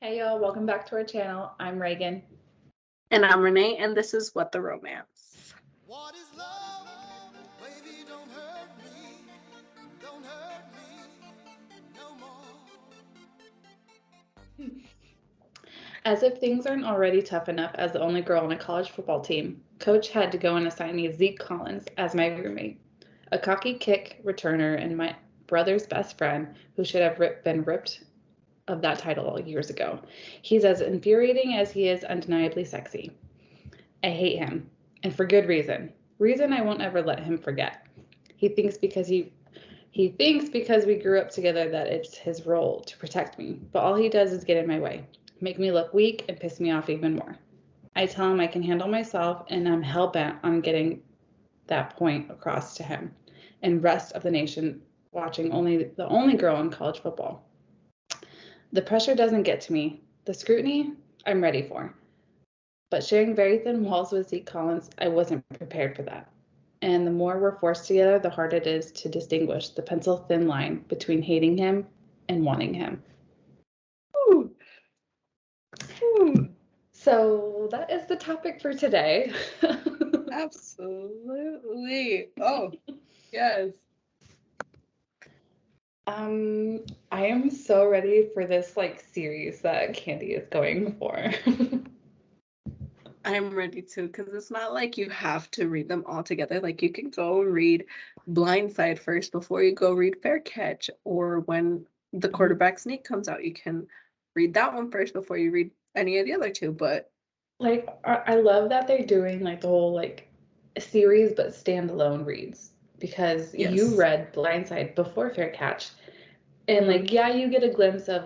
Hey y'all, welcome back to our channel. I'm Reagan. And I'm Renee, and this is What the Romance. What is love? Baby, don't hurt me. Don't hurt me no more. As if things aren't already tough enough as the only girl on a college football team, Coach had to go and assign me Zeke Collins as my roommate, a cocky kick returner and my brother's best friend who should have been ripped of that title years ago. He's as infuriating as he is undeniably sexy. I hate him, and for good reason. Reason I won't ever let him forget. He thinks because we grew up together that it's his role to protect me, but all he does is get in my way, make me look weak, and piss me off even more. I tell him I can handle myself, and I'm hell-bent on getting that point across to him and rest of the nation watching the only girl in college football. The pressure doesn't get to me. The scrutiny, I'm ready for. But sharing very thin walls with Zeke Collins, I wasn't prepared for that. And the more we're forced together, the harder it is to distinguish the pencil-thin line between hating him and wanting him. Ooh. Ooh. So that is the topic for today. Absolutely. Oh, yes. I am so ready for this series that Kandi is going for. I'm ready to, because it's not like you have to read them all together. Like you can go read Blindside first before you go read Fair Catch, or when the quarterback sneak comes out, you can read that one first before you read any of the other two. But I love that they're doing the whole series but standalone reads, because you read Blindside before Fair Catch, and yeah, you get a glimpse of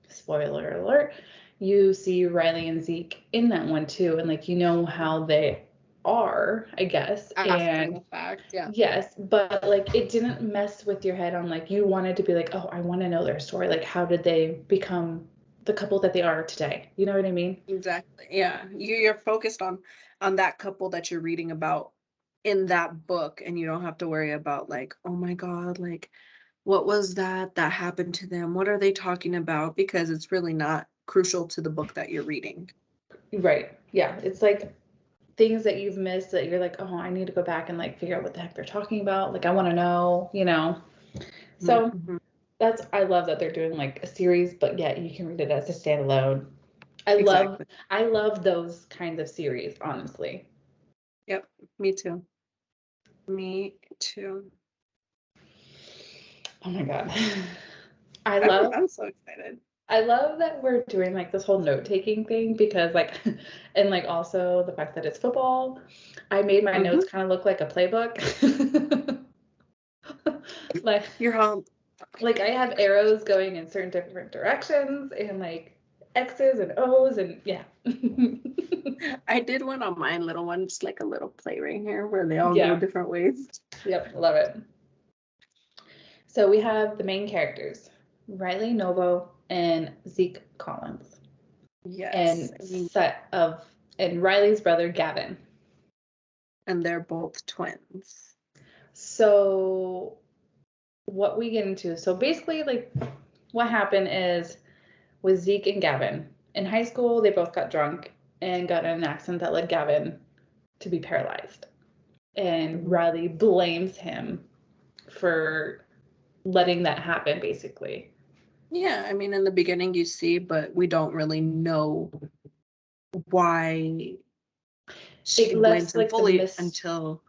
spoiler alert, you see Riley and Zeke in that one too, and how they are, I guess, after the fact, yeah. Yes, but it didn't mess with your head on you wanted to be oh, I want to know their story. How did they become the couple that they are today? You know what I mean? Exactly. Yeah. You're focused on that couple that you're reading about in that book, and you don't have to worry about oh my God, what was that happened to them? What are they talking about? Because it's really not crucial to the book that you're reading. Right. Yeah. It's things that you've missed that you're oh, I need to go back and figure out what the heck they're talking about. I want to know, So I love that they're doing a series, but yet you can read it as a standalone. I love those kinds of series, honestly. Yep, me too. Me too. Oh my God. I'm so excited. I love that we're doing this whole note-taking thing, because and also the fact that it's football. I made my notes kind of look like a playbook. You're all I have arrows going in certain different directions, and X's and O's, and yeah. I did one on mine, little one, just a little play right here where they all go different ways. Yep, love it. So we have the main characters, Riley, Novo, and Zeke Collins. Yes. And Riley's brother, Gavin. And they're both twins. So what we get into, so basically what happened is with Zeke and Gavin, in high school, they both got drunk and got in an accident that led Gavin to be paralyzed. And Riley blames him for letting that happen, basically. Yeah, I mean, in the beginning you see, but we don't really know why she blames him fully until...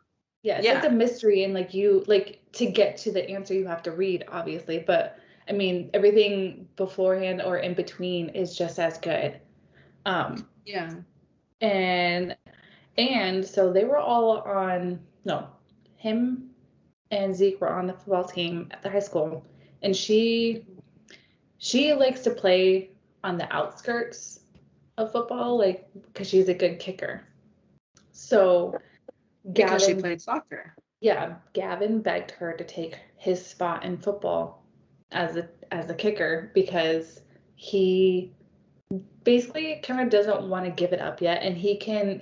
Yeah, it's a mystery, and to get to the answer, you have to read, obviously, but I mean, everything beforehand or in between is just as good. Yeah. And so they were all him and Zeke were on the football team at the high school, and she likes to play on the outskirts of football, because she's a good kicker. So because she played soccer. Yeah, Gavin begged her to take his spot in football as a kicker, because he basically kind of doesn't want to give it up yet, and he can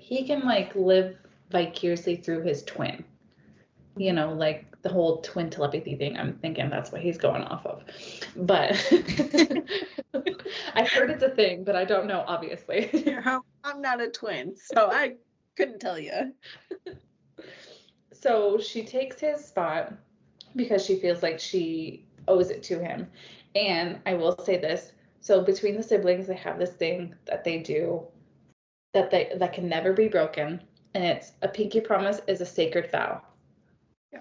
live vicariously through his twin. the whole twin telepathy thing. I'm thinking that's what he's going off of. But I've heard it's a thing, but I don't know, obviously. I'm not a twin, so I couldn't tell you. So she takes his spot because she feels like she owes it to him. And I will say this, so between the siblings, they have this thing that they do that can never be broken, and it's a pinky promise is a sacred vow. Yeah.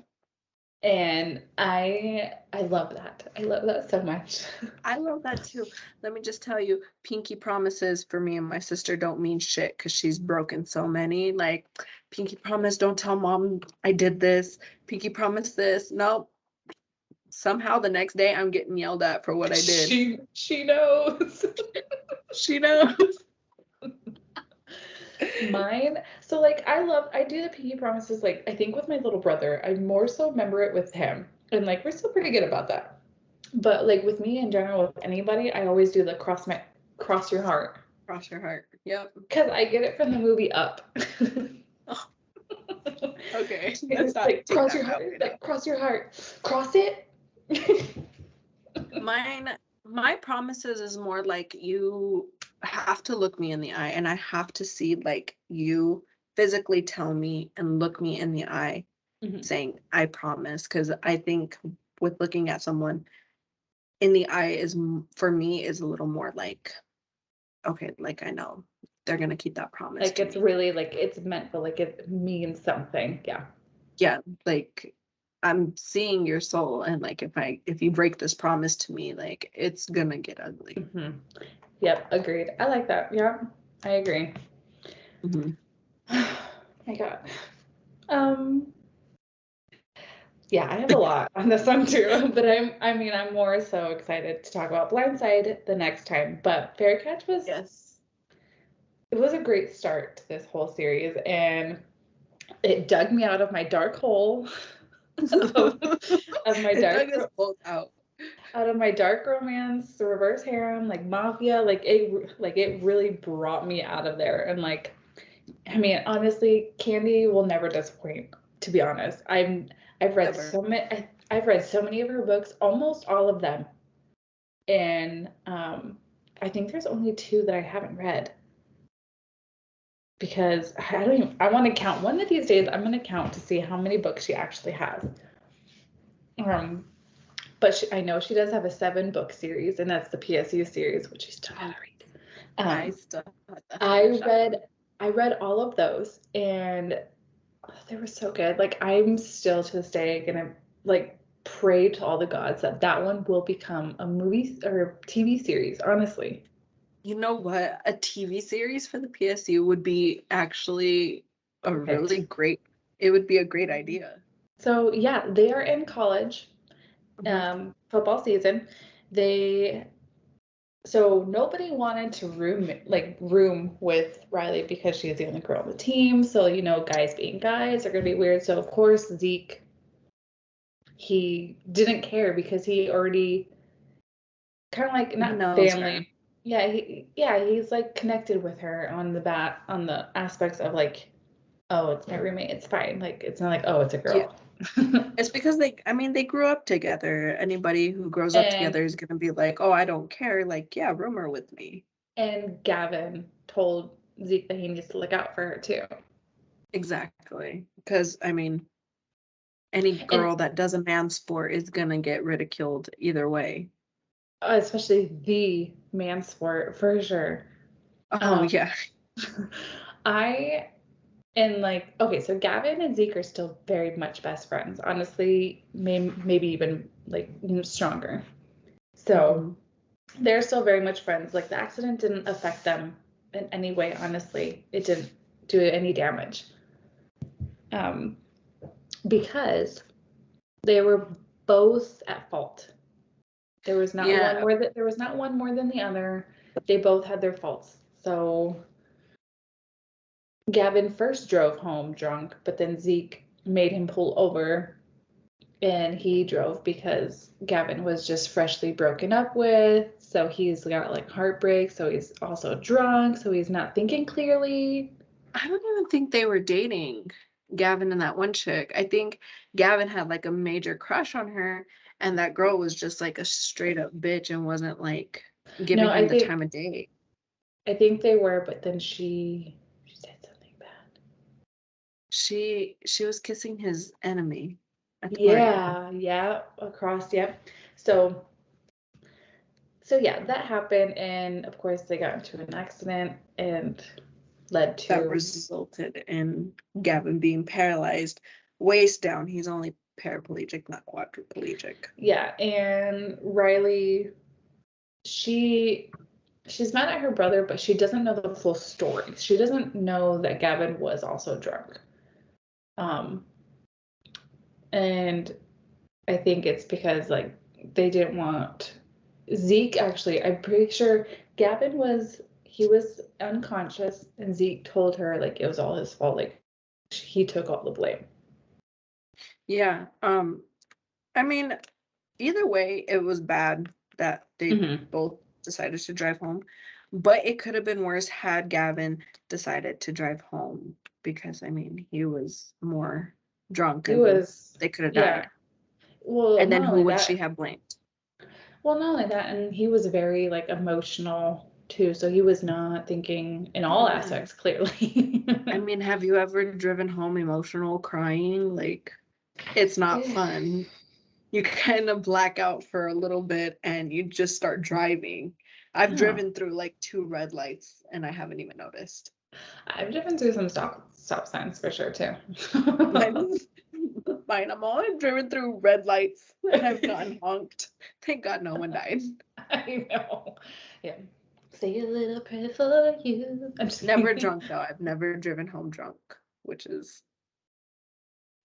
And I love that. I love that so much. I love that too. Let me just tell you, pinky promises for me and my sister don't mean shit because she's broken so many. Like, pinky promise, don't tell mom I did this. Pinky promise this. Nope. Somehow the next day I'm getting yelled at for what I did. She knows. She knows. Mine, so like I do the pinky promises, like I think with my little brother, I more so remember it with him. And like we're still pretty good about that. But like with me in general, with anybody, I always do the cross your heart. Cross your heart. Yep. Because I get it from the movie Up. Oh. Okay. It's like cross your heart. Like, cross your heart. Cross it. My promises is more like you have to look me in the eye and I have to see like you physically tell me and look me in the eye saying I promise, because I think with looking at someone in the eye is for me is a little more like, okay, like I know they're gonna keep that promise. Like it's really like it's meant for, like it means something. Yeah, like I'm seeing your soul, and like if you break this promise to me, like it's gonna get ugly. Yep, agreed. I like that. Yeah, I agree. My God. Yeah, I have a lot on this one too, but I'm more so excited to talk about Blindside the next time. But Fairy Catch was it was a great start to this whole series, and it dug me out of my dark hole of my dark out of my dark romance, the reverse harem, like mafia, like it really brought me out of there. And like, I mean, honestly, Kandi will never disappoint, to be honest. I've read so many of her books, almost all of them. And I think there's only 2 that I haven't read. Because I want to count. One of these days I'm going to count to see how many books she actually has. But I know she does have a 7-book series, and that's the PSU series, which I still gotta read. I read all of those, and they were so good. Like I'm still to this day gonna like pray to all the gods that one will become a movie or TV series. Honestly, you know what? A TV series for the PSU would be actually a really great. It would be a great idea. So yeah, they are in college. Football season. So nobody wanted to room with Riley because she's the only girl on the team. So, you know, guys being guys are gonna be weird. So of course Zeke, he didn't care because he already kind of like not family. Her. Yeah, he's like connected with her on the aspects of like, oh, it's my roommate, it's fine. Like it's not like, oh, it's a girl. Yeah. It's because they grew up together. Anybody who grows up together is gonna be like, oh, I don't care. Like, yeah, room her with me. And Gavin told Zeke that he needs to look out for her too. Exactly. Because I mean, any girl that does a man sport is gonna get ridiculed either way. Especially the man sport for sure. Oh yeah. And like, okay, so Gavin and Zeke are still very much best friends. Honestly, maybe even like stronger. So they're still very much friends. Like the accident didn't affect them in any way, honestly. It didn't do any damage. Because they were both at fault. There was not one more than the other. They both had their faults. So Gavin first drove home drunk, but then Zeke made him pull over, and he drove because Gavin was just freshly broken up with. So he's got like heartbreak. So he's also drunk. So he's not thinking clearly. I don't even think they were dating. Gavin and that one chick. I think Gavin had like a major crush on her, and that girl was just like a straight up bitch and wasn't like No, giving him the time of day. I think they were, but then she said something bad. She was kissing his enemy at the party. Yeah, across, yep. So yeah, that happened, and of course they got into an accident and led That to resulted in Gavin being paralyzed, waist down. He's only paraplegic, not quadriplegic. yeah, and Riley, she's mad at her brother, but she doesn't know the full story. She doesn't know that Gavin was also drunk. And I think it's because like they didn't want Zeke actually, I'm pretty sure Gavin was unconscious and Zeke told her like it was all his fault, like he took all the blame. Yeah. I mean, either way, it was bad that they both decided to drive home. But it could have been worse had Gavin decided to drive home because I mean he was more drunk and they could have died. Well, and then who would she have blamed? Well, not only that, and he was very like emotional too, so he was not thinking in all aspects clearly. I mean, have you ever driven home emotional, crying? Like, it's not fun. You kind of black out for a little bit and you just start driving. I've driven through like 2 red lights and I haven't even noticed. I've driven through some stop signs for sure too. Mine, I'm all driven through red lights and I've gotten honked. Thank God no one died. I know. Yeah. Say a little prayer for you. I'm just never kidding. drunk though. I've never driven home drunk, which is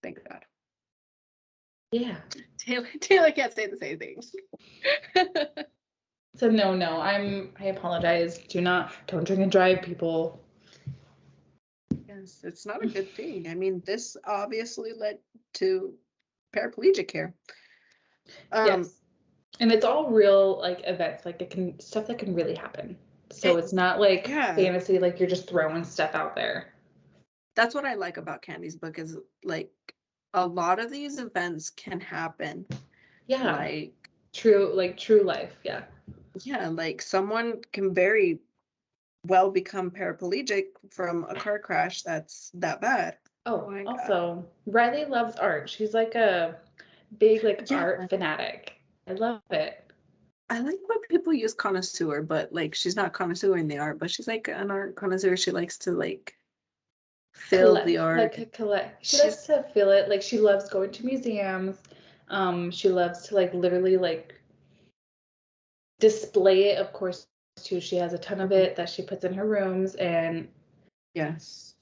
thank God. Yeah. Taylor can't say the same things. So no, I apologize. Don't drink and drive, people. Yes, it's not a good thing. I mean, this obviously led to paraplegic care. Yes. And it's all real like events, like stuff that can really happen. So it's not like fantasy, like you're just throwing stuff out there. That's what I like about Kandi's book is like a lot of these events can happen. Yeah. Like true life. Yeah. Yeah, like someone can very well become paraplegic from a car crash that's that bad. Oh my also, God. Riley loves art. She's like a big art fanatic. I love it. I like when people use connoisseur, but like she's not connoisseur in the art, but she's like an art connoisseur. She likes to like feel the art. She likes to feel it. Like she loves going to museums. She loves to like literally like display it, of course, too. She has a ton of it that she puts in her rooms, and yes.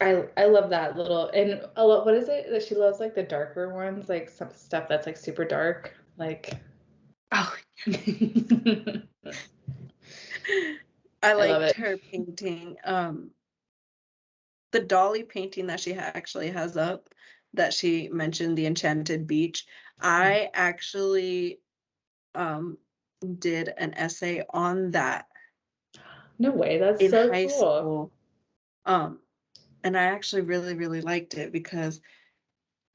I love that little, and a lot, what is it that she loves, like the darker ones, like some stuff that's like super dark, like oh I liked her painting the dolly painting that she actually has up that she mentioned, the enchanted beach. I actually did an essay on that. No way, that's in so high cool. School. And I actually really, really liked it because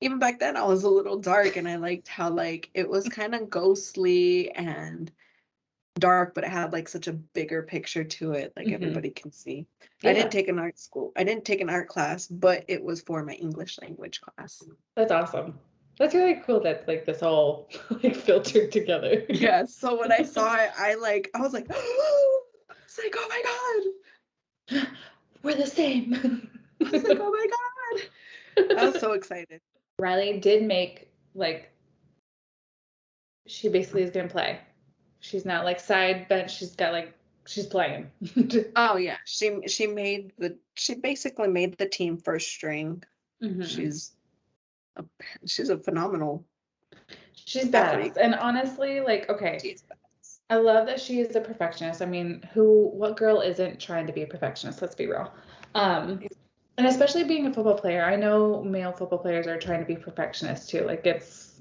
even back then I was a little dark and I liked how like it was kind of ghostly and dark, but it had like such a bigger picture to it, like everybody can see. I didn't take an art school. I didn't take an art class, but it was for my English language class. That's awesome. That's really cool that like this all like filtered together. Yeah. So when I saw it, I was like, oh my God. We're the same. I was like, oh my God. I was so excited. Riley did make like, she basically is gonna play. She's not like side bench. She's got like, she's playing. Oh yeah, she basically made the team first string. She's a phenomenal. She's badass. And honestly, like, okay, I love that she is a perfectionist. I mean, what girl isn't trying to be a perfectionist? Let's be real. And especially being a football player, I know male football players are trying to be perfectionists too. Like it's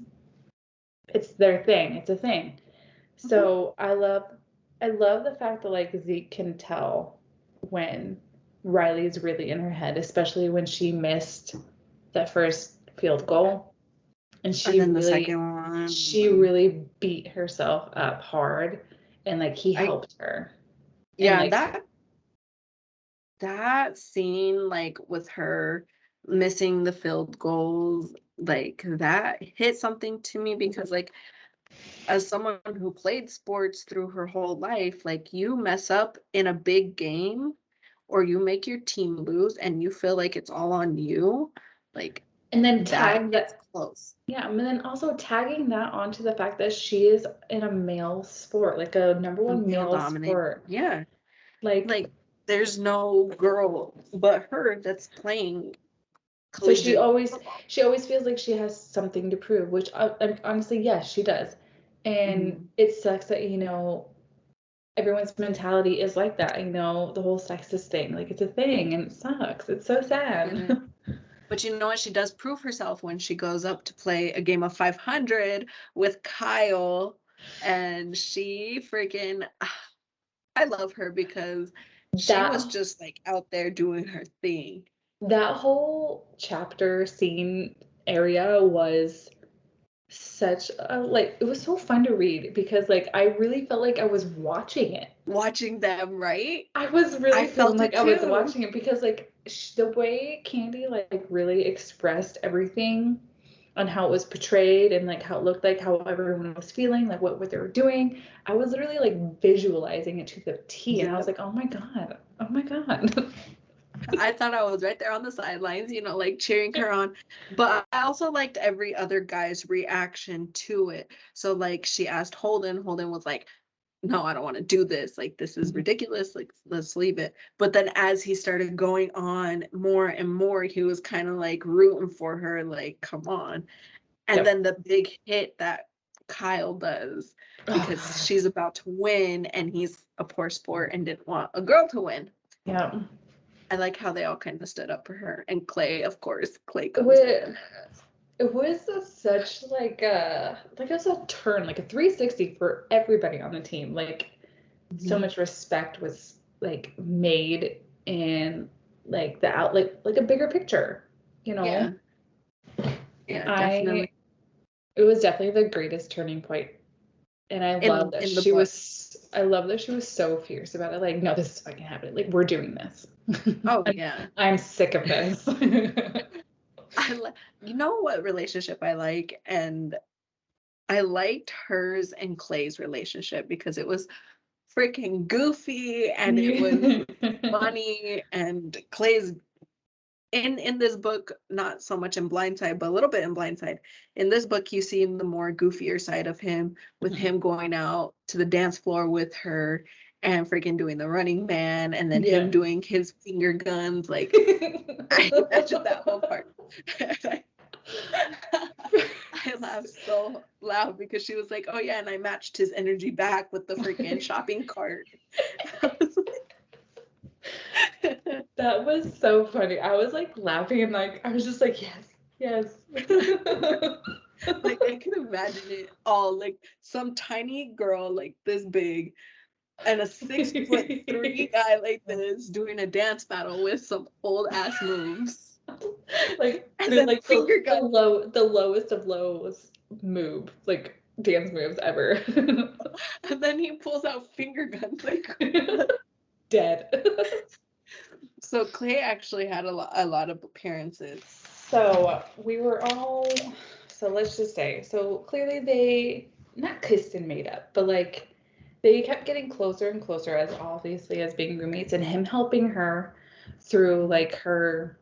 their thing. It's a thing. So I love the fact that like Zeke can tell when Riley's really in her head, especially when she missed that first field goal. And And then the second one. she really beat herself up hard, and like he helped her. Yeah, and, like, that scene, like with her missing the field goals, like that hit something to me because like as someone who played sports through her whole life, like you mess up in a big game or you make your team lose and you feel like it's all on you, like and then that gets close. Yeah, and then also tagging that onto the fact that she is in a male sport, like a number one male Male-dominated. sport. Yeah. Like there's no girl but her that's playing so she collegiate always feels like she has something to prove, which honestly, yes, she does. And it sucks that, everyone's mentality is like that, the whole sexist thing. Like it's a thing and it sucks. It's so sad. But you know what? She does prove herself when she goes up to play a game of 500 with Kyle. And she freaking, I love her because she was just like out there doing her thing. That whole chapter scene area was such a, like, it was so fun to read because like I really felt like I was watching it. Watching them, right? I was really feeling like I was too. watching it because like the way Kandi like really expressed everything on how it was portrayed and like how it looked like, how everyone was feeling, like what they were doing. I was literally like visualizing it to the T, and I was like, oh my god. I thought I was right there on the sidelines, like cheering her on. But I also liked every other guy's reaction to it. So like she asked Holden was like, no, I don't want to do this. Like, this is ridiculous. Like, let's leave it. But then as he started going on more and more, he was kind of like rooting for her, like, come on. And then the big hit that Kyle does because she's about to win and he's a poor sport and didn't want a girl to win. Yeah. I like how they all kind of stood up for her. And Clay, of course, comes in. It was such like it was a turn, like a 360 for everybody on the team. Like so much respect was like made in like the outlet, like a bigger picture, Yeah, definitely. It was definitely the greatest turning point. And I love that she was so fierce about it. Like, no, this is fucking happening. Like, we're doing this. Oh, yeah. I'm sick of this. You know what relationship I like? And I liked hers and Clay's relationship because it was freaking goofy and it was funny. And Clay's in this book, not so much in Blindside, but a little bit in Blindside. In this book, you see the more goofier side of him, with him going out to the dance floor with her and freaking doing the Running Man, and then him doing his finger guns. Like, I imagined that whole part. I laughed so loud because she was like, oh yeah, and I matched his energy back with the freaking shopping cart. That was so funny. I was like laughing and like I was just like, yes. Like I can imagine it all, like some tiny girl like this big and a 6'3" guy like this doing a dance battle with some old ass moves. Like and then like finger gun. The lowest of lows move, like dance moves ever. And then he pulls out finger guns like dead. So Clay actually had a lot of appearances. So we were all, so let's just say, so clearly they not kissed and made up, but like they kept getting closer and closer as obviously as being roommates, and him helping her through like her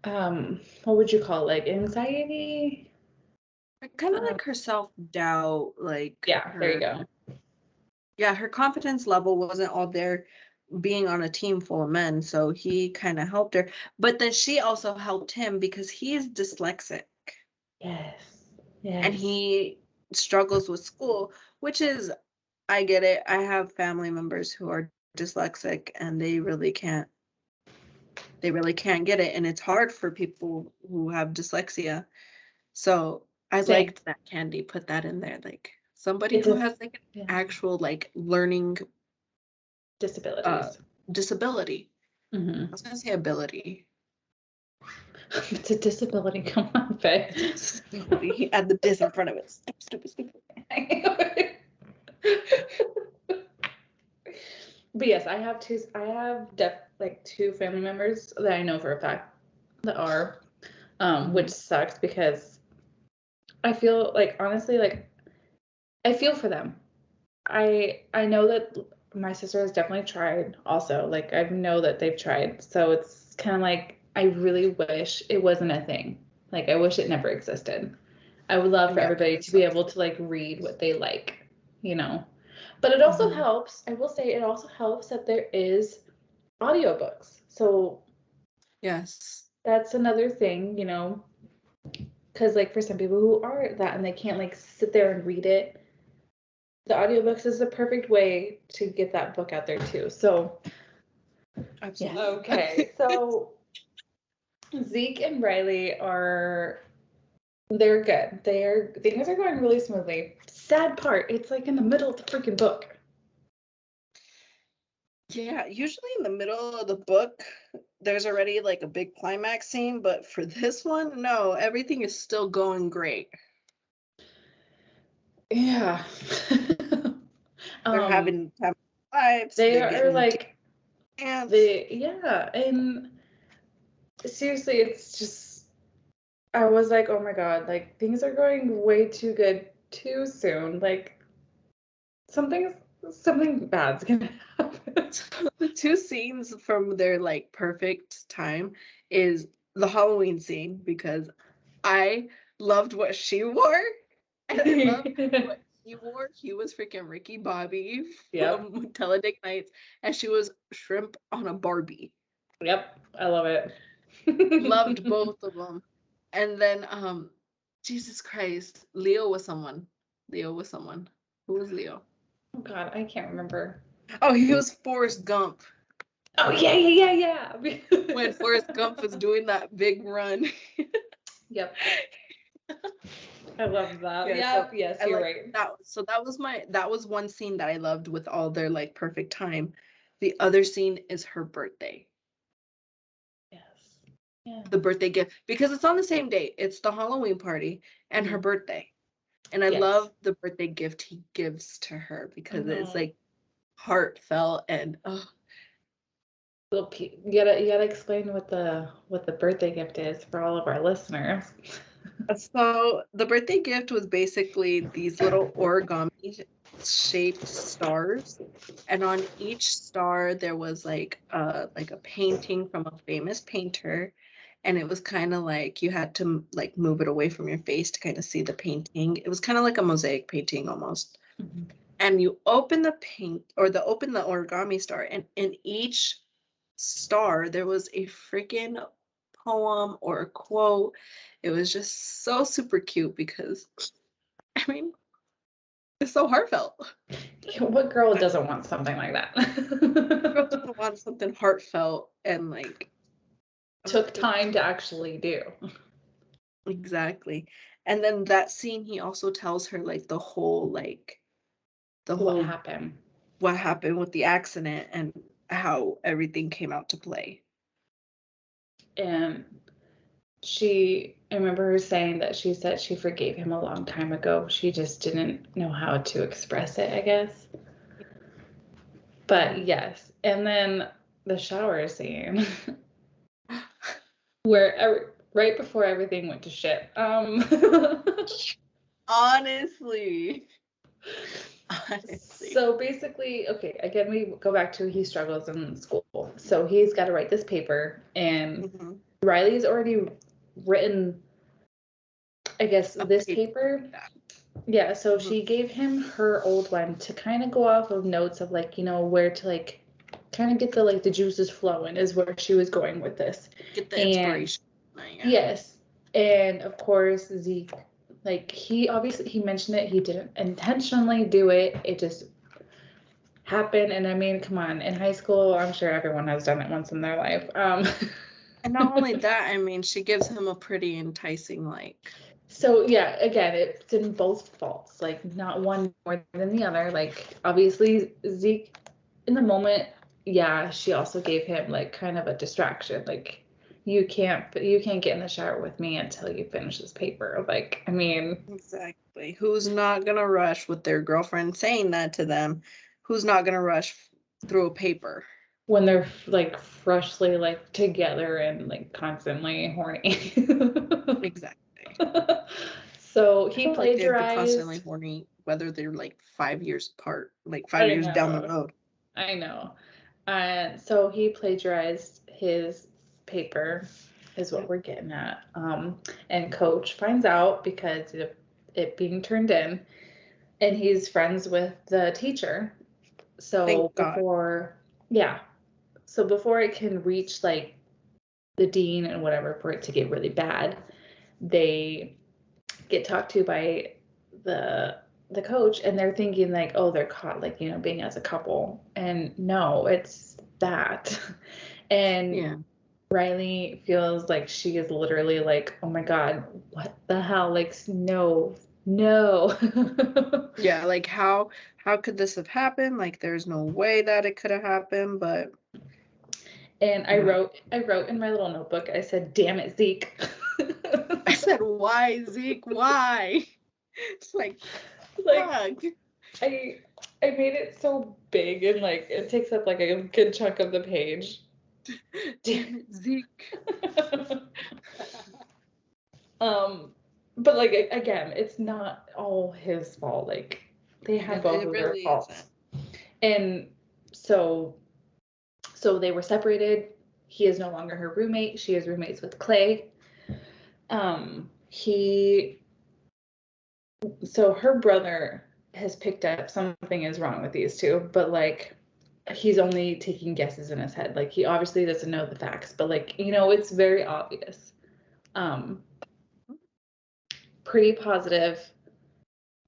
what would you call it, like anxiety? Kind of like her self-doubt, like there you go. Yeah, her confidence level wasn't all there being on a team full of men, so he kind of helped her. But then she also helped him because he is dyslexic. Yes. And he struggles with school, which is, I get it. I have family members who are dyslexic and they really can't get it. And it's hard for people who have dyslexia. So I liked that Kandi put that in there. Like somebody who has like an actual like learning disability. Hmm. I was gonna say ability. It's a disability. Come on, Faye. Disability. Add the dis in front of it. Stupid. But yes, I have two family members that I know for a fact that are, which sucks because I feel like, honestly, like, I feel for them. I know that my sister has definitely tried also. Like, I know that they've tried. So it's kind of like, I really wish it wasn't a thing. Like, I wish it never existed. I would love for Yeah, everybody to be able to like read what they like, you know. But it also helps, I will say it also helps that there is audiobooks. So yes. that's another thing, you know, because like for some people who are that and they can't like sit there and read it, the audiobooks is the perfect way to get that book out there too. So Absolutely. okay. So Zeke and Riley they're good. Things are going really smoothly. Sad part, it's like in the middle of the freaking book. Yeah, usually in the middle of the book, there's already like a big climax scene, but for this one, no, everything is still going great. Yeah. They're having lives. They They're are getting like dance. yeah, and seriously, it's just I was like, oh my God, like things are going way too good too soon. Like something bad's gonna happen. The two scenes from their like perfect time is the Halloween scene because I loved what she wore and I loved what he wore. He was freaking Ricky Bobby Yep. from Talladega Nights and she was Shrimp on a Barbie. Yep, I love it. Loved both of them. And then Jesus Christ, Leo was someone. Who was Leo? Oh God, I can't remember. Oh, he was Forrest Gump. Oh yeah. When Forrest Gump was doing that big run. Yep. I love that. Yeah, Yep, so yes, I you're like right. that. So that was one scene that I loved with all their like perfect time. The other scene is her birthday. Yes. Yeah. The birthday gift because it's on the same day. It's the Halloween party and her birthday. And I Yes. love the birthday gift he gives to her because it's like heartfelt and You gotta explain what the birthday gift is for all of our listeners. so the birthday gift was basically these little origami shaped stars, and on each star there was like a painting from a famous painter, and it was kind of like you had to like move it away from your face to kind of see the painting. It was kind of like a mosaic painting almost. Mhm. And you open the origami star, and in each star there was a freaking poem or a quote. It was just so super cute because I mean it's so heartfelt. What girl doesn't want something like Girl that? doesn't want something heartfelt and like Took time to actually do. exactly. And then that scene he also tells her like What happened? what happened with the accident and how everything came out to play. And I remember her saying that she said she forgave him a long time ago. She just didn't know how to express it, I guess. But yes. And then the shower scene where right before everything went to shit. Honestly. So basically, okay, again, we go back to he struggles in school. So he's got to write this paper, and Riley's already written, I guess, this paper. Yeah, so she gave him her old one to kind of go off of notes of like, you know, where to like kind of get the juices flowing is where she was going with this. Get the inspiration. Yes. And of course, Zeke, like he mentioned it, he didn't intentionally do it. It just happened. And I mean, come on, in high school, I'm sure everyone has done it once in their life. And not only that, I mean, she gives him a pretty enticing like. So yeah, again, it's in both faults, like not one more than the other. Like obviously Zeke in the moment yeah, she also gave him like kind of a distraction. Like, you can't get in the shower with me until you finish this paper. Like, I mean, Exactly. Who's not gonna rush with their girlfriend saying that to them? Who's not gonna rush through a paper? when they're like freshly like together and like constantly horny. Exactly. So I he feel like they'd be constantly plagiarized. horny, whether they're like 5 years apart, like 5 years I down the know. road. I know. So he plagiarized his paper, is what we're getting at. And coach finds out because of it being turned in, and he's friends with the teacher. So Thank God. yeah, so before it can reach like the dean and whatever for it to get really bad, they get talked to by the coach, and they're thinking like, oh, they're caught like, being as a couple, and no, it's that. And Yeah. Riley feels like she is literally like, oh my God, what the hell? Like, no. Yeah, like how could this have happened? Like there's no way that it could have happened, but And I yeah. wrote in my little notebook, I said, damn it, Zeke. I said, why, Zeke? Why? It's like, Like, fuck. I I made it so big, and like it takes up like a good chunk of the page. Damn it, Zeke. But like again, it's not all his fault. Like, they had both It of their really faults. isn't. And so they were separated. He is no longer her roommate. She is roommates with Clay. He So her brother has picked up something is wrong with these two, but like he's only taking guesses in his head. Like, he obviously doesn't know the facts, but like, it's very obvious. Um, Pretty positive.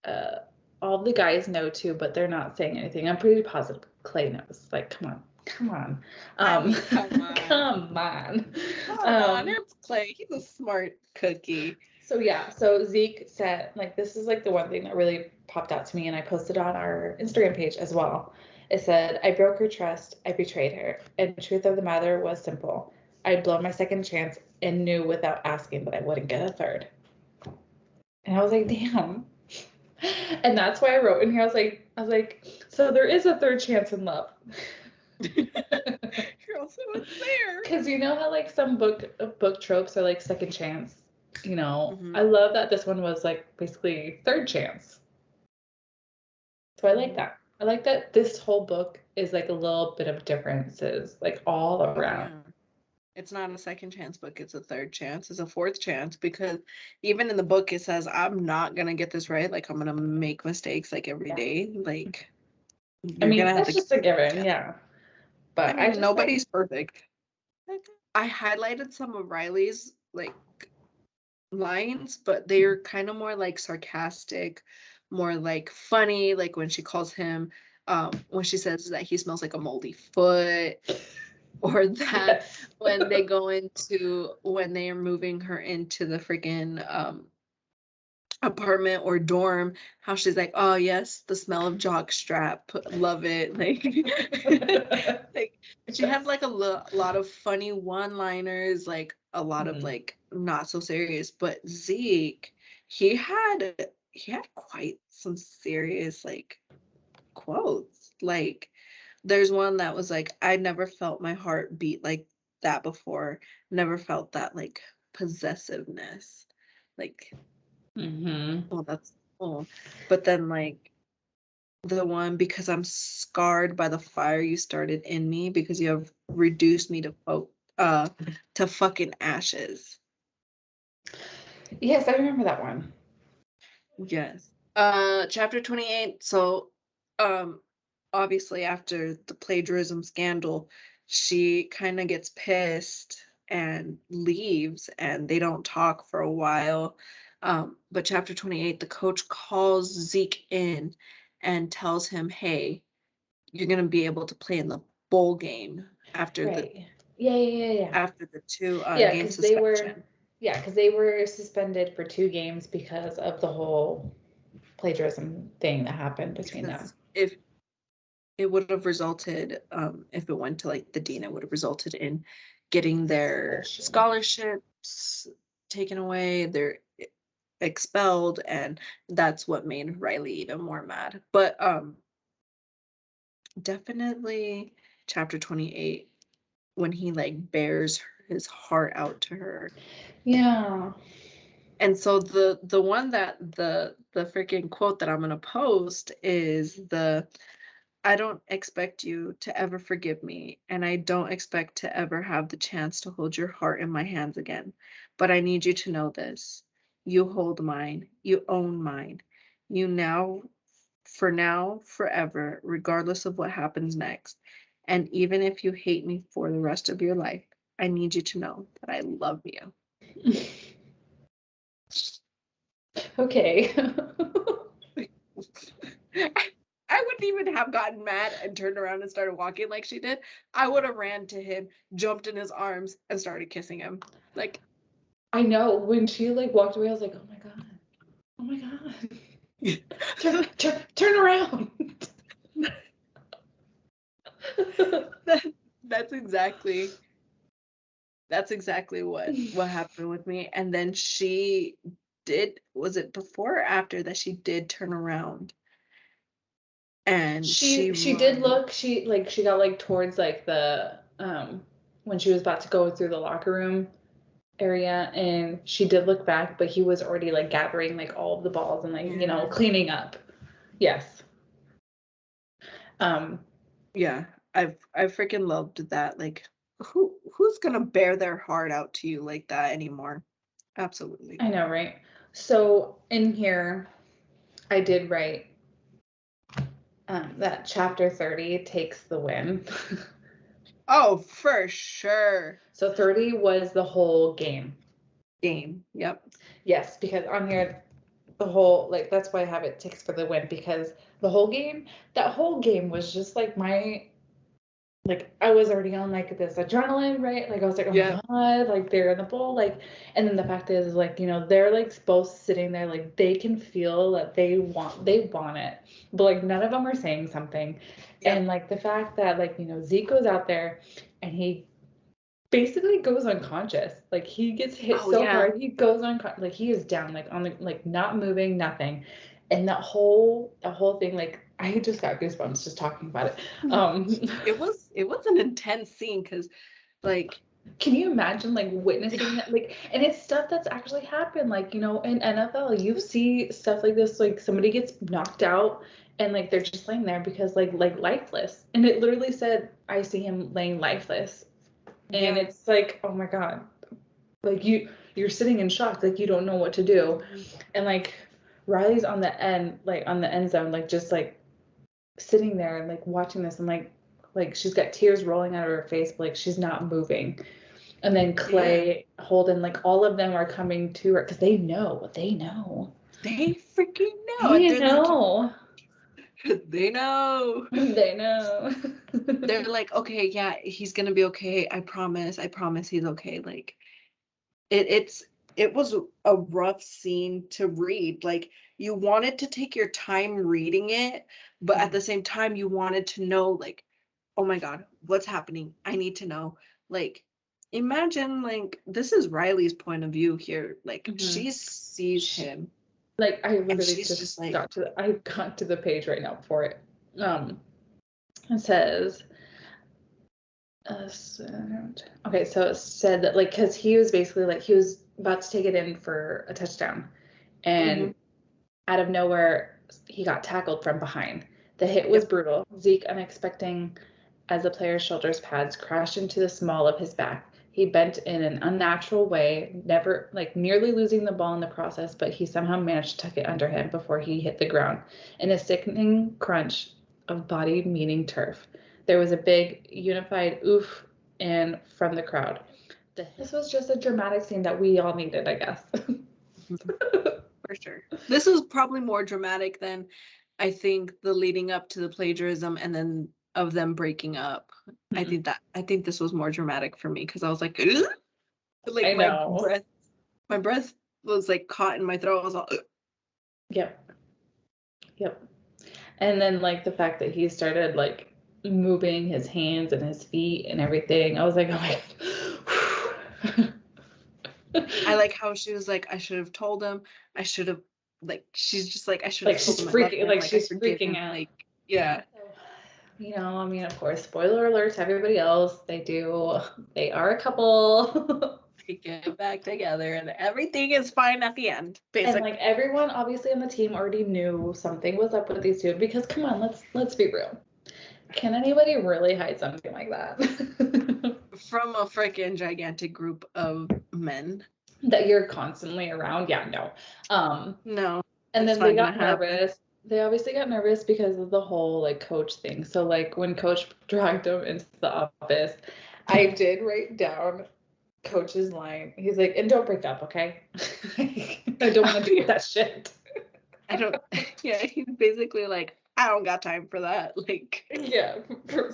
Uh, all the guys know too, but they're not saying anything. I'm pretty positive Clay knows. Like, come on. I mean, come on. Come on. Come on, it's Clay. He's a smart cookie. So yeah, so Zeke said, like, this is like the one thing that really popped out to me, and I posted on our Instagram page as well. It said, I broke her trust, I betrayed her, and the truth of the matter was simple. I'd blown my second chance and knew without asking that I wouldn't get a third. And I was like, damn. And that's why I wrote in here, I was like, so there is a third chance in love. Girl, so it's there. Because you know how like some book tropes are like second chance. Mhm. I love that this one was like basically third chance. So I like that. I like that this whole book is like a little bit of differences, like all around. Yeah. It's not a second chance book, it's a third chance, it's a fourth chance, because even in the book it says I'm not gonna get this right. Like I'm gonna make mistakes like every Yeah. day. Like I you're mean, gonna have that's to just a get a given, chance. yeah. I But I mean, just like, nobody's perfect. I highlighted some of Riley's like lines, but they're kind of more like sarcastic, more like funny, like when she calls him when she says that he smells like a moldy foot, or that yes. when when they are moving her into the freaking apartment or dorm, how she's like, oh yes, the smell of jock strap, love it. Like like she has like a lot of funny one liners, like a lot of Mhm. like not so serious. But Zeke, he had quite some serious like quotes. Like there's one that was like, I never felt my heart beat like that before, never felt that like possessiveness. Like, Mhm. well, that's cool. But then like the one, because I'm scarred by the fire you started in me, because you have reduced me to fucking ashes. Yes, I remember that one. Yes. Chapter 28. So obviously after the plagiarism scandal, she kind of gets pissed and leaves, and they don't talk for a while. But chapter 28, the coach calls Zeke in and tells him, hey, you're gonna be able to play in the bowl game after Right. Yeah. the two Yeah, game because they were, suspension. suspended for 2 games because of the whole plagiarism thing that happened between them. Because it would have resulted, if it went to like the dean, it would have resulted in getting their scholarships taken away, they're expelled, and that's what made Riley even more mad. But definitely chapter 28, when he like bears his heart out to her. Yeah. And so the one that the freaking quote that I'm gonna post is I don't expect you to ever forgive me, and I don't expect to ever have the chance to hold your heart in my hands again. But I need you to know this. You hold mine. You own mine. You now, for now, forever, regardless of what happens next. And even if you hate me for the rest of your life, I need you to know that I love you. Okay. I wouldn't even have gotten mad and turned around and started walking like she did. I would have ran to him, jumped in his arms, and started kissing him. Like, I know, when she like walked away, I was like, oh my god. Oh my god. Turn around. that's exactly what happened with me. And then she did, was it before or after that she did turn around? And she did look, she got like towards like the when she was about to go through the locker room area, and she did look back, but he was already like gathering like all of the balls and like, you know, cleaning up. Yes. Yeah, I freaking loved that. Like, who's gonna bear their heart out to you like that anymore? Absolutely. I know, right? So in here, I did write that chapter 30 takes the win. Oh, for sure. So 30 was the whole game. Yep. Yes, because on here, the whole, like, that's why I have it takes for the win, because the whole game, that whole game was just like like, I was already on like this adrenaline, right? Like, I was like, oh my god, like, they're in the bowl, like, and then the fact is, like, you know, they're like both sitting there, like, they can feel that they want it, but like, none of them are saying something. And like, the fact that, like, you know, Zeke goes out there and he basically goes unconscious. Like, he gets hit hard, he goes like, he is down, like, on the, like, not moving, nothing. And that whole thing, like, I just got goosebumps just talking about it. It was an intense scene, because like, can you imagine like witnessing that? Like, and it's stuff that's actually happened. Like, you know, in NFL, you see stuff like this, like somebody gets knocked out and like they're just laying there because like lifeless. And it literally said, I see him laying lifeless. And it's like, oh my god. Like, you're sitting in shock, like you don't know what to do. And like Riley's on the end, like on the end zone, like just like sitting there and like watching this, and like she's got tears rolling out of her face, but like she's not moving. And then Clay, Holden, like all of them are coming to her because they know. They freaking know. They know. They know. They know. They're like, okay, yeah, he's gonna be okay. I promise he's okay. Like, it was a rough scene to read. Like, you wanted to take your time reading it, but at the same time you wanted to know, like, oh my god, what's happening? I need to know. Like, imagine, like, this is Riley's point of view here. Like, she sees him. Like, I literally just like, got to the page right now for it. It says, okay, so it said that, like, because he was basically like, he was about to take it in for a touchdown, and out of nowhere he got tackled from behind. The hit was brutal. Zeke, unexpecting as the player's shoulder pads crashed into the small of his back. He bent in an unnatural way, nearly losing the ball in the process, but he somehow managed to tuck it under him before he hit the ground. In a sickening crunch of body meeting turf, there was a big, unified oof and from the crowd. This was just a dramatic scene that we all needed, I guess. For sure. This was probably more dramatic than, I think, the leading up to the plagiarism and then of them breaking up. I think this was more dramatic for me, because I was like, ugh! Like, I know. My breath was like caught in my throat. I was all, ugh. Yep. And then like the fact that he started like moving his hands and his feet and everything. I was like, oh my God. I like how she was like, I should have told him. I should have, like, she's just like, I should Like have told she's him I love freaking, him. like Like, I she's forgive freaking him. out. Like, yeah. You know, I mean, of course, spoiler alert to everybody else. They are a couple. They get back together and everything is fine at the end, And basically. like everyone obviously on the team already knew something was up with these two because come on, let's be real. Can anybody really hide something like that? From a freaking gigantic group of men. That you're constantly around? Yeah, no. No. And it's then they not got gonna happen. nervous. They obviously got nervous because of the whole like coach thing. So like when coach dragged them into the office, I did write down coach's line. He's like, and don't break up, okay? I don't want to deal with that shit. I don't, yeah, he's basically like, I don't got time for that. Like, Yeah,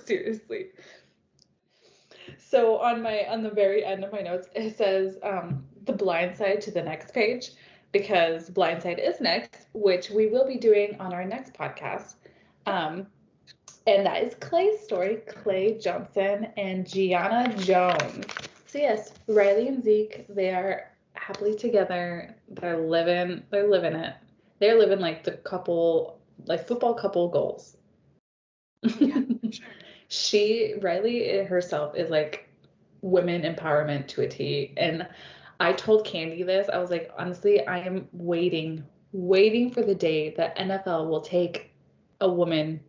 seriously. So on the very end of my notes, it says the blind side to the next page because blind side is next, which we will be doing on our next podcast. And that is Clay's story, Clay Johnson and Gianna Jones. So yes, Riley and Zeke, they are happily together. They're living it. They're living like the couple, like football couple goals. yeah, sure. Riley herself is like women empowerment to a T. And I told Kandi this. I was like, honestly, I am waiting for the day that NFL will take a woman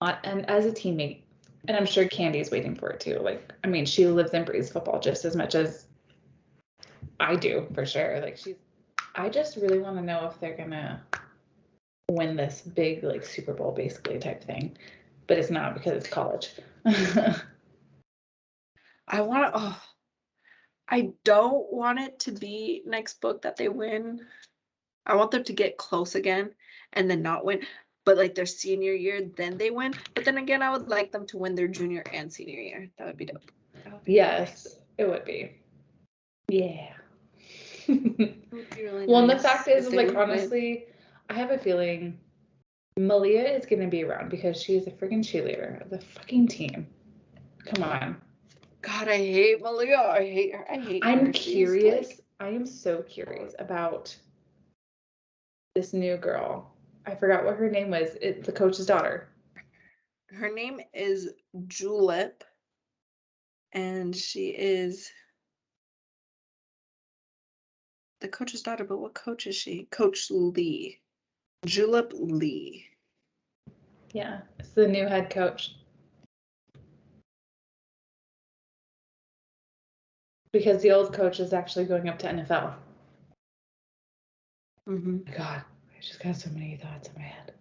on and as a teammate. And I'm sure Candy's waiting for it too. Like, I mean, she lives and breathes football just as much as I do, for sure. Like I just really want to know if they're gonna win this big like Super Bowl basically type thing. But it's not because it's college. I don't want it to be next book that they win. I want them to get close again and then not win. But like their senior year, then they win. But then again, I would like them to win their junior and senior year. That would be dope. Yes, it would be. Yeah. It would be really Well, and the nice fact if is, they like, would win. honestly, I have a feeling Malia is going to be around because she is a freaking cheerleader of the fucking team. Come on. God, I hate Malia. I hate her. I hate her. I'm She's, curious. like, I am so curious about this new girl. I forgot what her name was. It's the coach's daughter. her name is Julep, and she is the coach's daughter. But what coach is she? Coach Lee. Julep Lee. Yeah, it's the new head coach. Because the old coach is actually going up to NFL. Mm-hmm. God, I just got so many thoughts in my head.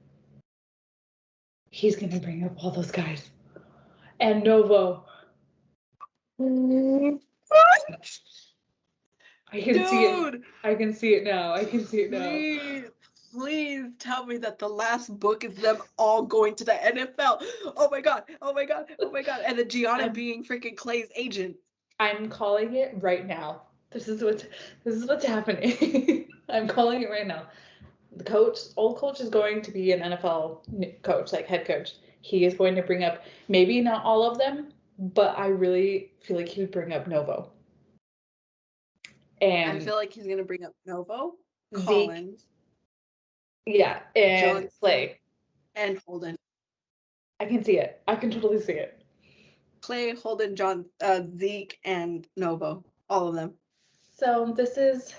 He's going to bring up all those guys. And Novo. I can see it. I can see it now. I can see it now. Please tell me that the last book is them all going to the NFL. Oh my god. Oh my god. Oh my god. And then Gianna being freaking Clay's agent. I'm calling it right now. This is what's happening. I'm calling it right now. The old coach is going to be an NFL coach, like head coach. He is going to bring up maybe not all of them, but I really feel like he would bring up Novo. And I feel like he's gonna bring up Novo, Zeke, Collins, yeah, and Johnson, Clay and Holden. I can see it. I can totally see it. Clay, Holden, Zeke, and Novo. All of them. So this is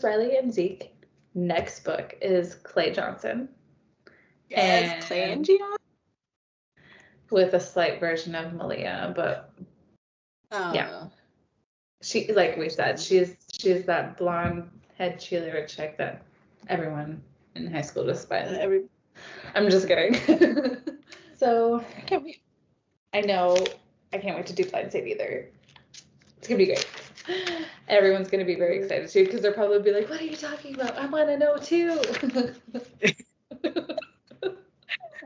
Riley and Zeke. Next book is Clay Johnson. Yes, and Clay and Gianna. With a slight version of Malia, but yeah. She, like we said, she's that blonde head cheerleader chick that everyone in high school despised. I'm just kidding. So I can't wait. I know I can't wait to do blind side either. It's gonna be great. Everyone's gonna be very excited too because they'll probably be like, "What are you talking about? I want to know too."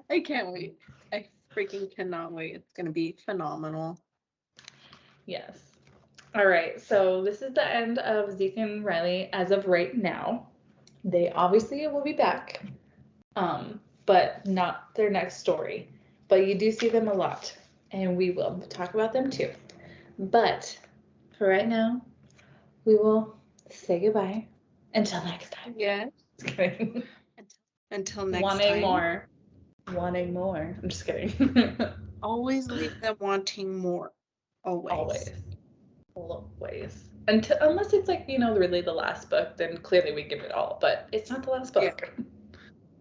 I can't wait. I freaking cannot wait. It's gonna be phenomenal. Yes. All right. So this is the end of Zeke and Riley as of right now. They obviously will be back, but not their next story. but you do see them a lot, and we will talk about them too. But for right now, we will say goodbye until next time. Yeah. Just kidding. Until next Wanting time. more. Wanting more. I'm just kidding. Always leave them wanting more. Always. Always. Unless it's like, really the last book, then clearly we give it all. But it's not the last book.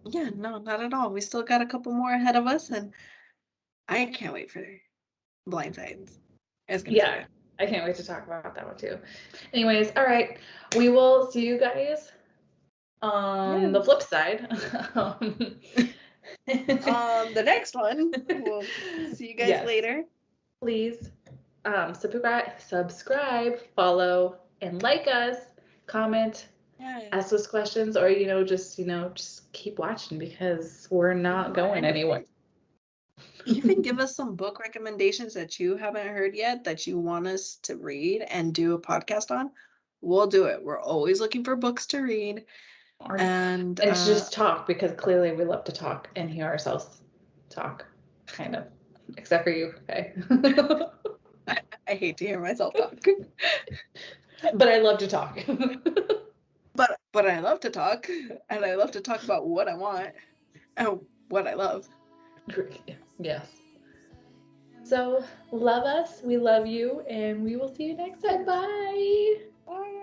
Yeah, no, not at all. We still got a couple more ahead of us, and I can't wait for Blind Sides. It's gonna be Yeah, good. I can't wait to talk about that one too. Anyways, all right. We will see you guys on the flip side. The next one. We'll see you guys Yes. later. Please subscribe, follow, and like us. Comment, Yeah. ask us questions, or just keep watching because we're not going anywhere. Even give us some book recommendations that you haven't heard yet that you want us to read and do a podcast on. We'll do it. We're always looking for books to read. And it's just talk, because clearly we love to talk and hear ourselves talk, kind of. Except for you, okay? I hate to hear myself talk. But I love to talk. But I love to talk, and I love to talk about what I want and what I love. Yes. So love us, we love you, and we will see you next time. Bye. Bye.